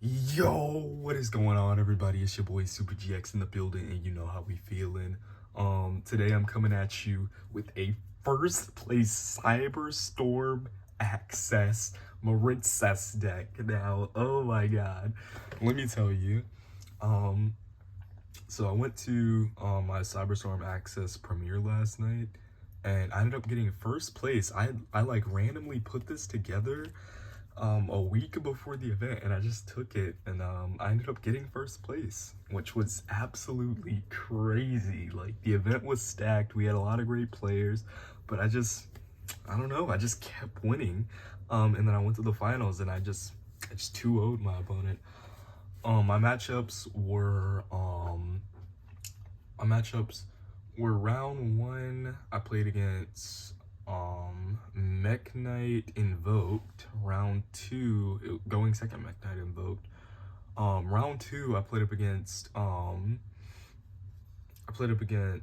Yo, what is going on, everybody? It's your boy Super GX in the building, and you know how we feeling. Today I'm coming at you with a first place Cyberstorm Access marincess deck. Now, oh my god, let me tell you. So I went to my Cyberstorm Access premiere last night, and I ended up getting first place. I like randomly put this together a week before the event, and I just took it, and I ended up getting first place, which was absolutely crazy. Like, the event was stacked, we had a lot of great players, but I don't know, I just kept winning. And then I went to the finals, and I just 2-0'd my opponent. My matchups were round one. I played against Mech Knight Invoked. Round two, going second, Mech Knight Invoked. Round two, I played up against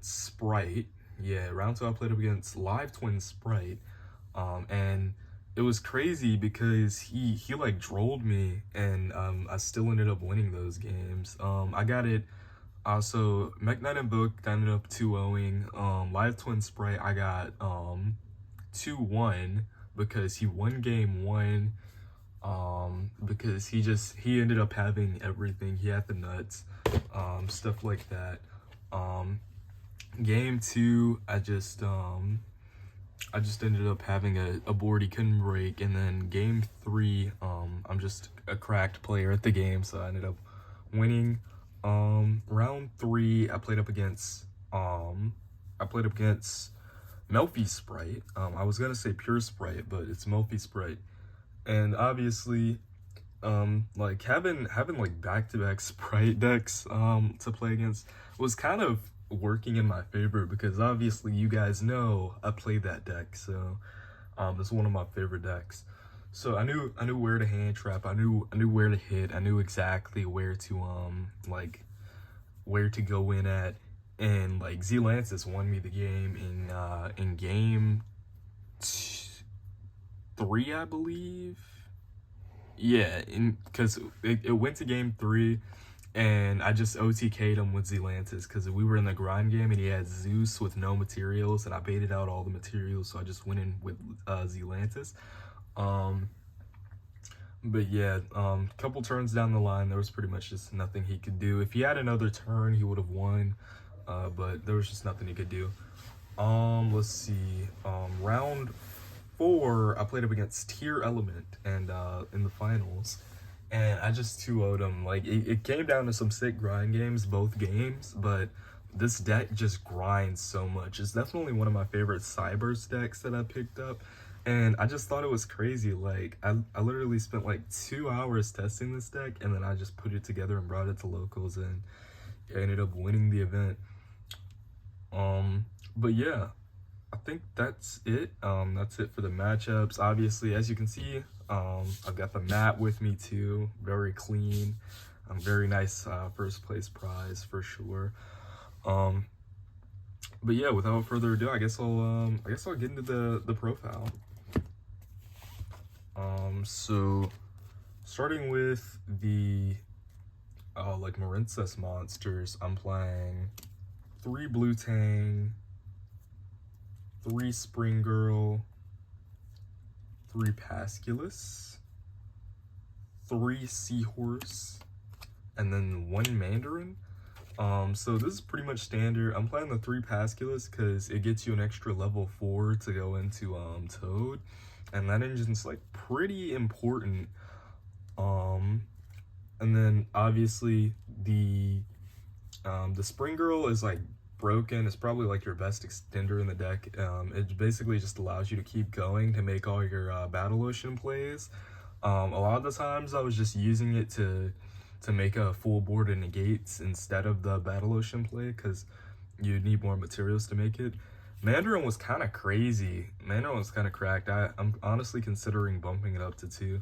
Sprite. Yeah, round two I played up against Live Twin Sprite. And it was crazy because he like trolled me, and I still ended up winning those games. I got it. So Mech Knight Invoked ended up 2-0ing. Live Twin Sprite, I got 2-1 because he won game one. Because he ended up having everything. He had the nuts, stuff like that. Game two, I just ended up having a board he couldn't break, and then game three, I'm just a cracked player at the game, so I ended up winning. Round three, I played up against Melfi Sprite. I was gonna say Pure Sprite, but it's Melfi Sprite, and obviously, like having like back-to-back Sprite decks to play against was kind of working in my favor, because obviously you guys know I played that deck, so it's one of my favorite decks. So I knew where to hand trap, I knew where to hit, I knew exactly where to where to go in at, and like Zelantis won me the game in game three, I believe. Yeah, because it went to game three, and I just OTK'd him with Zelantis because we were in the grind game, and he had Zeus with no materials, and I baited out all the materials, so I just went in with Zelantis. But yeah, couple turns down the line, there was pretty much just nothing he could do. If he had another turn, he would have won, but there was just nothing he could do. Let's see. Round four, I played up against Tier Element, and in the finals, and I just 2-0'd him. Like, it came down to some sick grind games, both games, but this deck just grinds so much. It's definitely one of my favorite Cybers decks that I picked up, and I just thought it was crazy. Like, I literally spent like 2 hours testing this deck, and then I just put it together and brought it to locals, and I ended up winning the event. But yeah, I think that's it. That's it for the matchups. Obviously, as you can see, I've got the mat with me too. Very clean. Very nice first place prize for sure. But yeah, without further ado, I guess I'll get into the profile. So starting with the like marincess monsters, I'm playing 3 Blue Tang, 3 Spring Girl, 3 Pasculus, 3 Seahorse, and then 1 Mandarin. So this is pretty much standard. I'm playing the 3 Pasculus because it gets you an extra level 4 to go into Toad, and that engine's like pretty important. And then obviously the Spring Girl is like broken. It's probably like your best extender in the deck. It basically just allows you to keep going to make all your Battle Ocean plays. A lot of the times I was just using it to make a full board of negates instead of the Battle Ocean play, because you need more materials to make it. Mandarin was kind of crazy. Mandarin was kind of cracked. I'm honestly considering bumping it up to 2.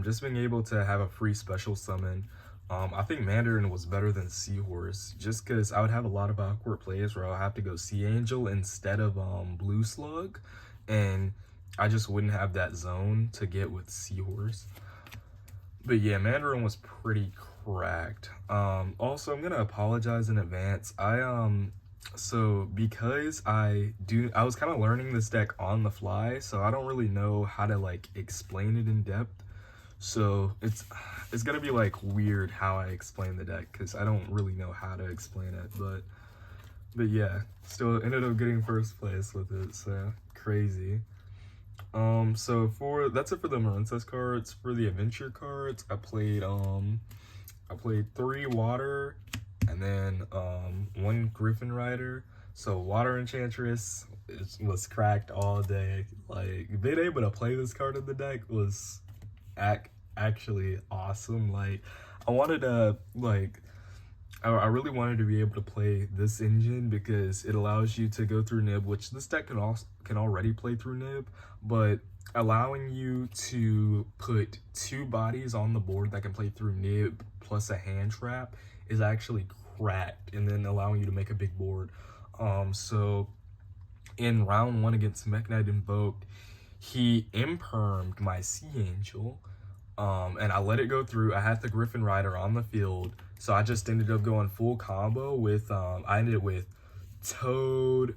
Just being able to have a free special summon. I think Mandarin was better than Seahorse, just because I would have a lot of awkward plays where I'll have to go Sea Angel instead of Blue Slug, and I just wouldn't have that zone to get with Seahorse. But yeah, Mandarin was pretty cracked. Also, I'm gonna apologize in advance. So because I was kind of learning this deck on the fly, so I don't really know how to like explain it in depth. So it's gonna be like weird how I explain the deck because I don't really know how to explain it. But yeah, still ended up getting first place with it. So crazy. So that's it for the marincess cards. For the adventure cards, I played 3 water and then 1 griffin rider. So water enchantress was cracked all day. Like being able to play this card in the deck was actually awesome. Like I wanted to like I really wanted to be able to play this engine because it allows you to go through nib, which this deck can already play through nib, but allowing you to put 2 bodies on the board that can play through nib plus a hand trap is actually cracked, and then allowing you to make a big board. So in round 1 against Mech Knight Invoked, he impermed my Sea Angel, and I let it go through. I had the Griffin Rider on the field, so I just ended up going full combo with, I ended it with Toad,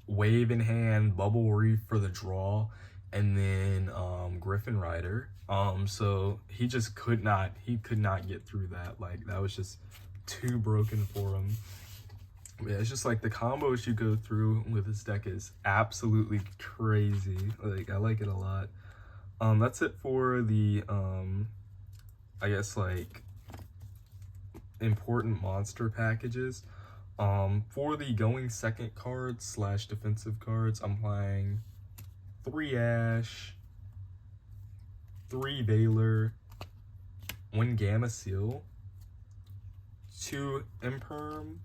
Wave in hand, Bubble Reef for the draw, and then Griffin Rider. So he just could not get through that. Like that was just too broken for him. Yeah, it's just like the combos you go through with this deck is absolutely crazy. Like I like it a lot. That's it for the I guess like important monster packages. For the going second cards / defensive cards, I'm playing 3 Ash, 3 Veiler, 1 Gamma Seal, 2 Imperm,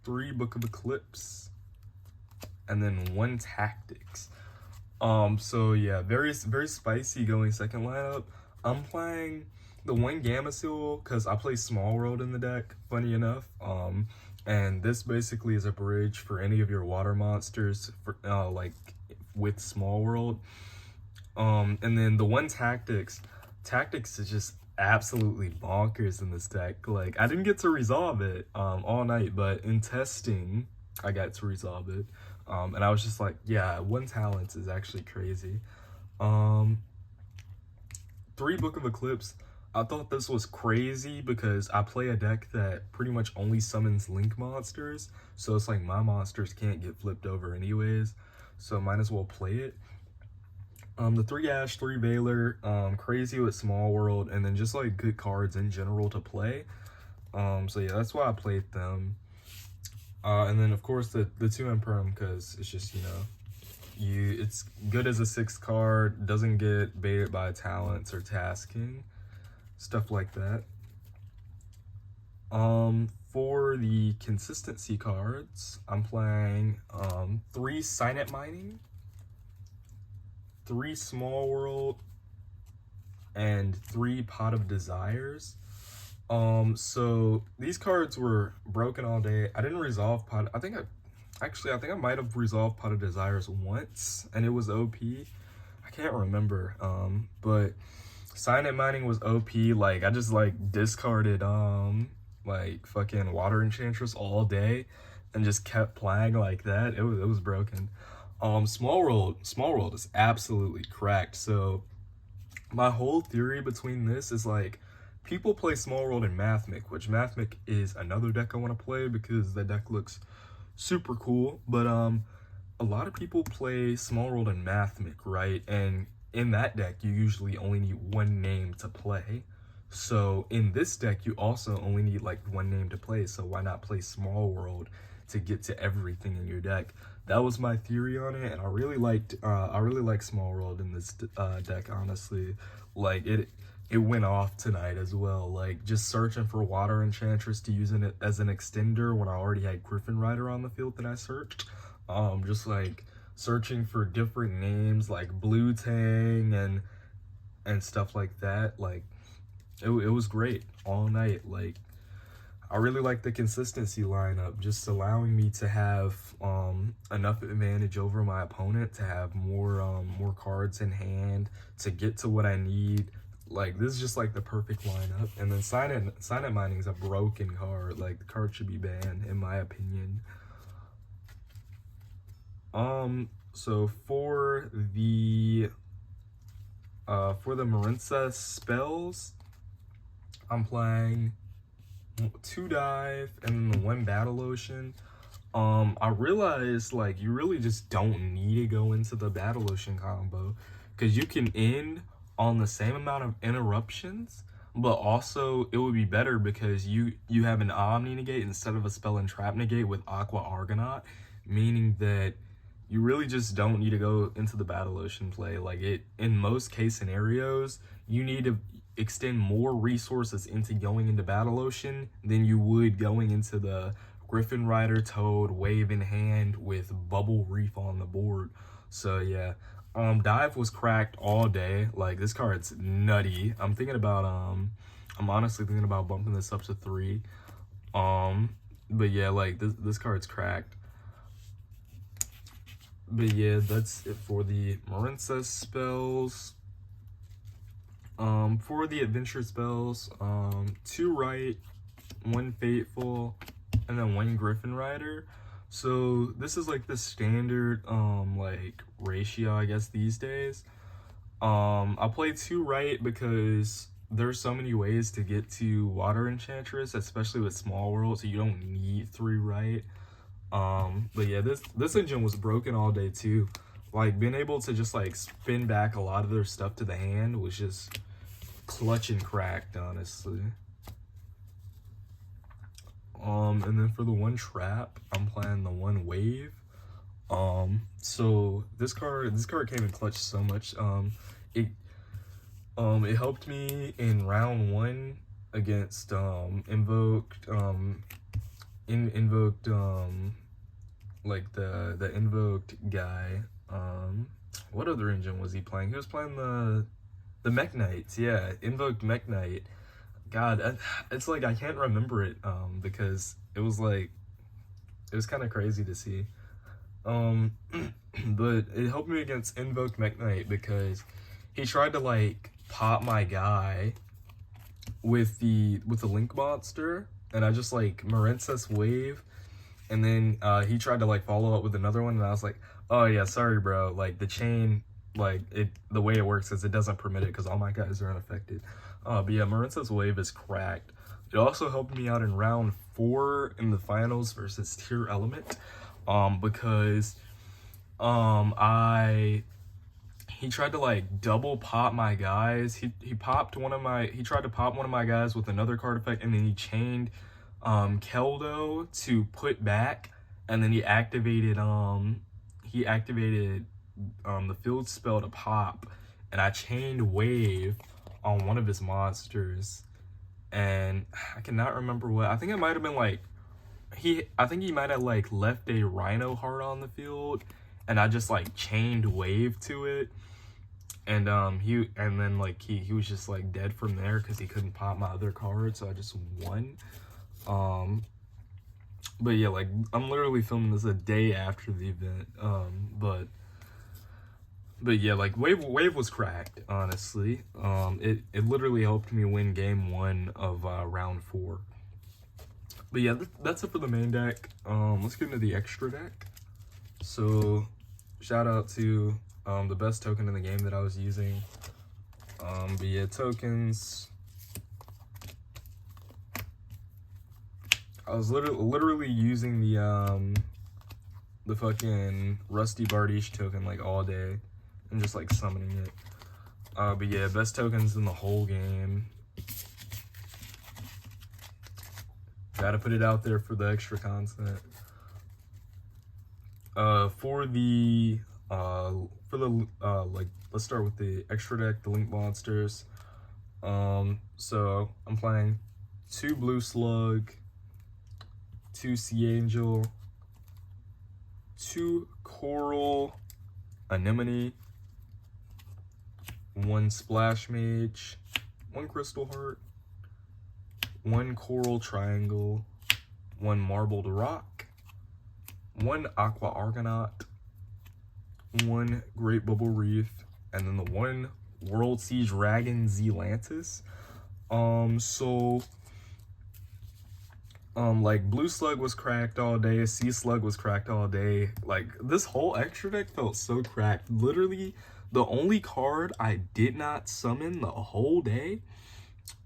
3 Book of Eclipse, and then 1 Tactics. So yeah, very spicy going second lineup. I'm playing the 1 Gamma Seal because I play Small World in the deck, funny enough. And this basically is a bridge for any of your water monsters for like with Small World. And then the 1 Tactics is just absolutely bonkers in this deck. Like I didn't get to resolve it all night, but in testing I got to resolve it. And I was just like, yeah, 1 Talents is actually crazy. 3 Book of Eclipse, I thought this was crazy because I play a deck that pretty much only summons Link monsters, so it's like my monsters can't get flipped over anyways, so might as well play it. The 3 Ash, 3 Veiler, crazy with Small World, and then just like good cards in general to play. So yeah, that's why I played them. And then of course the 2 Imperm, because it's just, you know, it's good as a 6 card, doesn't get baited by talents or tasking, stuff like that. For the consistency cards, I'm playing 3 Signet Mining, 3 Small World, and 3 Pot of Desires. So these cards were broken all day. I didn't resolve Pot. I think I might have resolved Pot of Desires once, and it was OP. I can't remember. But Signet Mining was OP. Like I just like discarded like fucking Water Enchantress all day, and just kept playing like that. It was broken. Small World is absolutely cracked. So my whole theory between this is like, people play Small World in Mathmic, which Mathmic is another deck I want to play because the deck looks super cool. But a lot of people play Small World in Mathmic, right? And in that deck, you usually only need 1 name to play. So in this deck, you also only need like 1 name to play. So why not play Small World to get to everything in your deck? That was my theory on it, and I really like Small World in this deck, honestly. Like it went off tonight as well. Like just searching for Water Enchantress to use it as an extender when I already had Griffin Rider on the field that I searched. Just like searching for different names like Blue Tang and stuff like that. Like it was great all night. Like I really like the consistency lineup, just allowing me to have enough advantage over my opponent to have more cards in hand to get to what I need like, this is just like the perfect lineup. And then Signet Mining is a broken card. Like, the card should be banned, in my opinion. So for the marincess spells, I'm playing 2 dive and then the 1 battle ocean. I realized, like, you really just don't need to go into the battle ocean combo, because you can end on the same amount of interruptions, but also it would be better because you have an Omni negate instead of a spell and trap negate with Aqua Argonaut, meaning that you really just don't need to go into the battle ocean play. Like, it, in most case scenarios, you need to extend more resources into going into battle ocean than you would going into the Griffin Rider Toad wave in hand with Bubble Reef on the board. So yeah, dive was cracked all day. Like, this card's nutty. I'm honestly thinking about bumping this up to 3. But yeah, like, this card's cracked. But yeah, that's it for the marincess spells. For the adventure spells, 2 right, 1 fateful, and then 1 Griffin Rider. So this is like the standard like ratio, I guess, these days. I play 2 right because there's so many ways to get to Water Enchantress, especially with Small World, so you don't need 3 right. But yeah, this engine was broken all day too. Like, being able to just like spin back a lot of their stuff to the hand was just clutch and cracked, honestly. And then for the 1 trap, I'm playing the 1 wave. So this card came in clutch so much. It helped me in round 1 against invoked like the invoked guy. What other engine was he playing? He was playing the Mech Knights. Yeah, invoked Mech Knight. God, it's like I can't remember it because it was kind of crazy to see. But it helped me against invoked Mech Knight because he tried to like pop my guy with the Link Monster, and I just like marincess wave, and then he tried to like follow up with another one, and I was like, oh yeah, sorry bro, like the chain, like the way it works is it doesn't permit it because all my guys are unaffected. But yeah, marincess wave is cracked. It also helped me out in round 4 in the finals versus Tier Element, because he tried to like double pop my guys. He tried to pop one of my guys with another card effect, and then he chained Keldo to put back, and then he activated the field spell to pop, and I chained wave on one of his monsters, and I cannot remember what. I think it might have been like I think he might have like left a Rhino Heart on the field, and I just like chained wave to it, and he was just like dead from there because he couldn't pop my other card, so I just won. But yeah, like, I'm literally filming this a day after the event. But yeah, like, wave was cracked, honestly. It literally helped me win game 1 of round 4. But yeah, that's it for the main deck. Let's get into the extra deck. So shout out to the best token in the game that I was using. But yeah, tokens. I was literally using the fucking Rusty Bardiche token like all day and just like summoning it. But yeah, best tokens in the whole game. Gotta put it out there for the extra content. Like, let's start with the extra deck, the Link Monsters. So I'm playing 2 Blue Slug, 2 Sea Angel, 2 Coral Anemone, 1 Splash Mage, 1 Crystal Heart, 1 Coral Triangle, 1 Marbled Rock, 1 Aqua Argonaut, 1 Great Bubble Reef, and then the 1 World Sea Dragon Zealantis. So like Blue Slug was cracked all day, Sea Slug was cracked all day. Like this whole extra deck felt so cracked. Literally, the only card I did not summon the whole day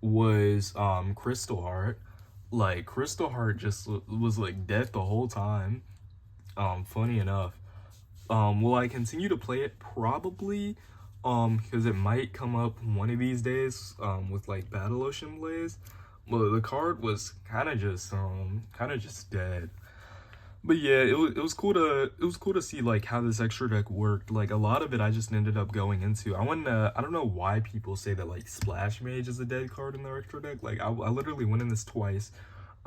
was Crystal Heart. Like Crystal Heart just was like dead the whole time. Funny enough. Will I continue to play it? Probably. Because it might come up one of these days, with like Battle Ocean Blaze. Well, the card was kind of just dead. But yeah, it was cool to see like how this extra deck worked. Like a lot of it I just ended up going into. I don't know why people say that like Splash Mage is a dead card in their extra deck. Like I literally went in this twice.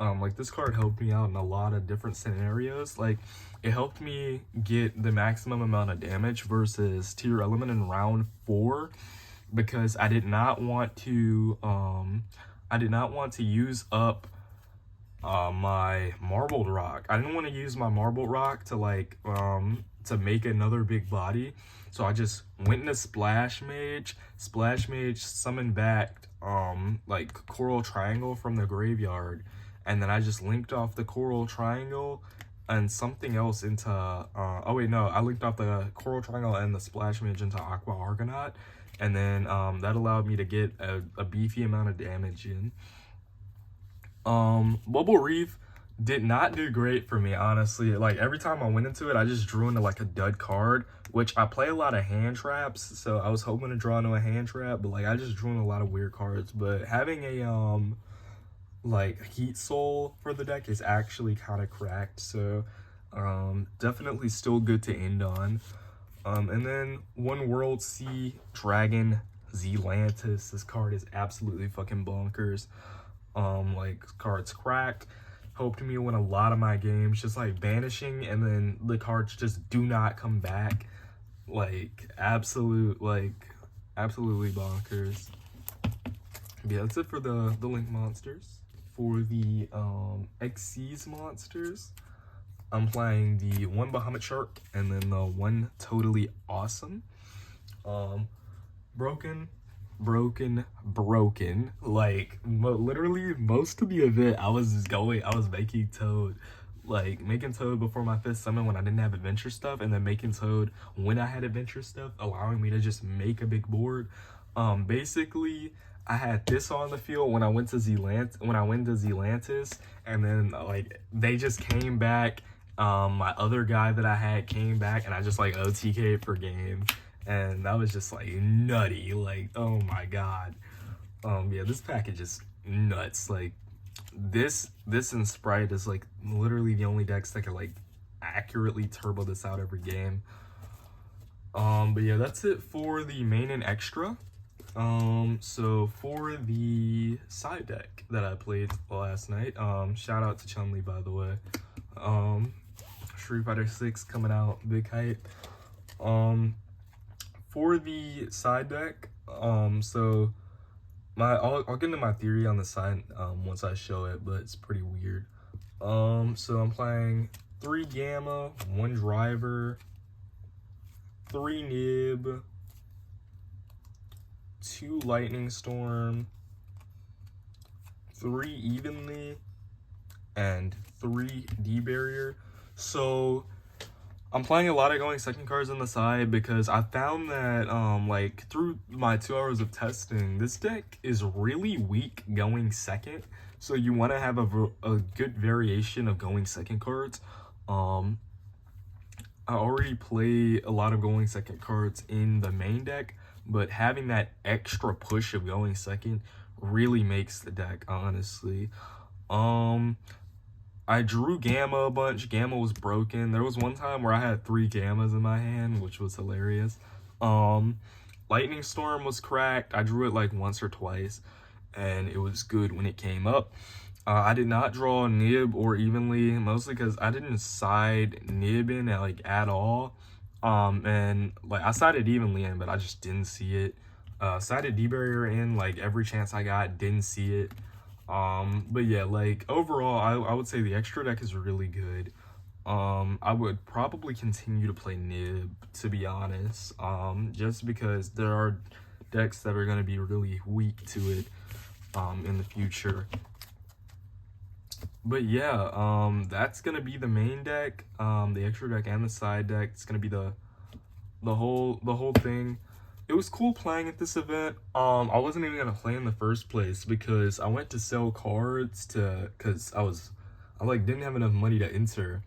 Like this card helped me out in a lot of different scenarios. Like it helped me get the maximum amount of damage versus Tier Element in round 4 because I did not want to use up my Marbled Rock. I didn't want to use my Marbled Rock to like to make another big body. So I just went into Splash Mage summoned back like Coral Triangle from the graveyard, and then I just linked off the Coral Triangle and something else into oh wait, no, I linked off the Coral Triangle and the Splash Mage into Aqua Argonaut, and then that allowed me to get a beefy amount of damage in. Bubble Reef did not do great for me, honestly. Like every time I went into it, I just drew into like a dud card, which I play a lot of hand traps, so I was hoping to draw into a hand trap, but like I just drew in a lot of weird cards. But having a like Heat Soul for the deck is actually kind of cracked, so definitely still good to end on. And then One World Sea Dragon Zealantis. This card is absolutely fucking bonkers. Like cards cracked, helped me win a lot of my games, just like banishing and then the cards just do not come back. Like absolutely bonkers. Yeah, that's it for the Link monsters. For the Xyz monsters, I'm playing the one Bahamut Shark and then the one Totally Awesome. Broken. Like literally most of the event I was making Toad. Like making Toad before my 5th summon when I didn't have adventure stuff, and then making Toad when I had adventure stuff, allowing me to just make a big board. Basically I had this on the field when I went to Zealantis, and then like they just came back. My other guy that I had came back, and I just like OTK'd for game. And that was just like nutty. Like, oh my god. Yeah, this pack is just nuts. Like this and Sprite is like literally the only decks that can like accurately turbo this out every game. But yeah, that's it for the main and extra. So for the side deck that I played last night, shout out to Chun-Li, by the way. Street Fighter 6 coming out, big hype. For the side deck, so I'll get into my theory on the side once I show it, but it's pretty weird. So I'm playing 3 Gamma, 1 Driver, 3 Nib, 2 Lightning Storm, 3 Evenly, and 3 D-Barrier. So I'm playing a lot of going second cards on the side because I found that like through my 2 hours of testing, this deck is really weak going second. So you want to have a good variation of going second cards. I already play a lot of going second cards in the main deck, but having that extra push of going second really makes the deck, honestly. I drew Gamma a bunch. Gamma was broken. There was one time where I had 3 Gammas in my hand, which was hilarious. Lightning Storm was cracked. I drew it like once or twice, and it was good when it came up. I did not draw Nib or Evenly, mostly because I didn't side Nib in at all. And like I sided Evenly in, but I just didn't see it. Sided D-Barrier in like every chance I got, didn't see it. But yeah, like overall, I would say the extra deck is really good. I would probably continue to play Nib, to be honest, just because there are decks that are going to be really weak to it in the future. But yeah, that's gonna be the main deck, the extra deck and the side deck. It's gonna be the whole thing. It was cool playing at this event. I wasn't even gonna play in the first place because I went to sell cards because I like didn't have enough money to enter,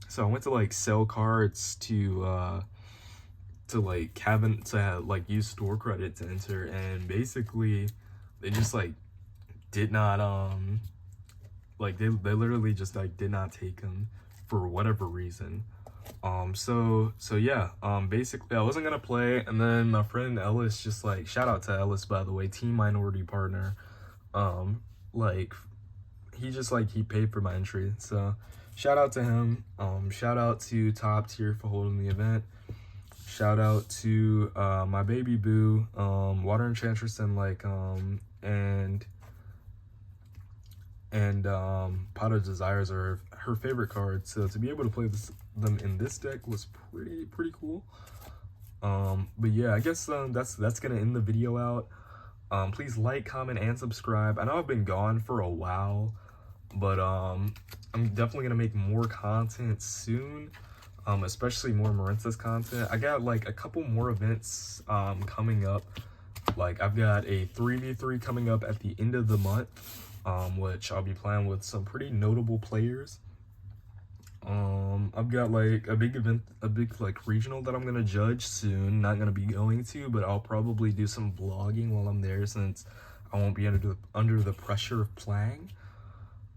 so I went to like sell cards to like use store credit to enter, and basically they just like did not like they literally just like did not take him for whatever reason. So yeah, basically I wasn't gonna play, and then my friend Ellis, just like, shout out to Ellis, by the way, team minority partner, like he paid for my entry, so shout out to him. Shout out to Top Tier for holding the event. Shout out to my baby boo, Water Enchantress, and Pot of Desires are her favorite cards, so to be able to play them in this deck was pretty cool. But yeah, I guess that's gonna end the video out. Please like, comment, and subscribe. I know I've been gone for a while, but I'm definitely gonna make more content soon, especially more marincess content. I got like a couple more events coming up. Like I've got a 3v3 coming up at the end of the month, which I'll be playing with some pretty notable players. I've got like a big like regional that I'm gonna judge soon. Not gonna be going to, but I'll probably do some vlogging while I'm there since I won't be under the pressure of playing.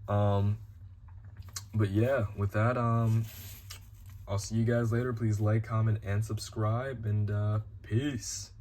But yeah, with that, I'll see you guys later. Please like, comment, and subscribe, and peace.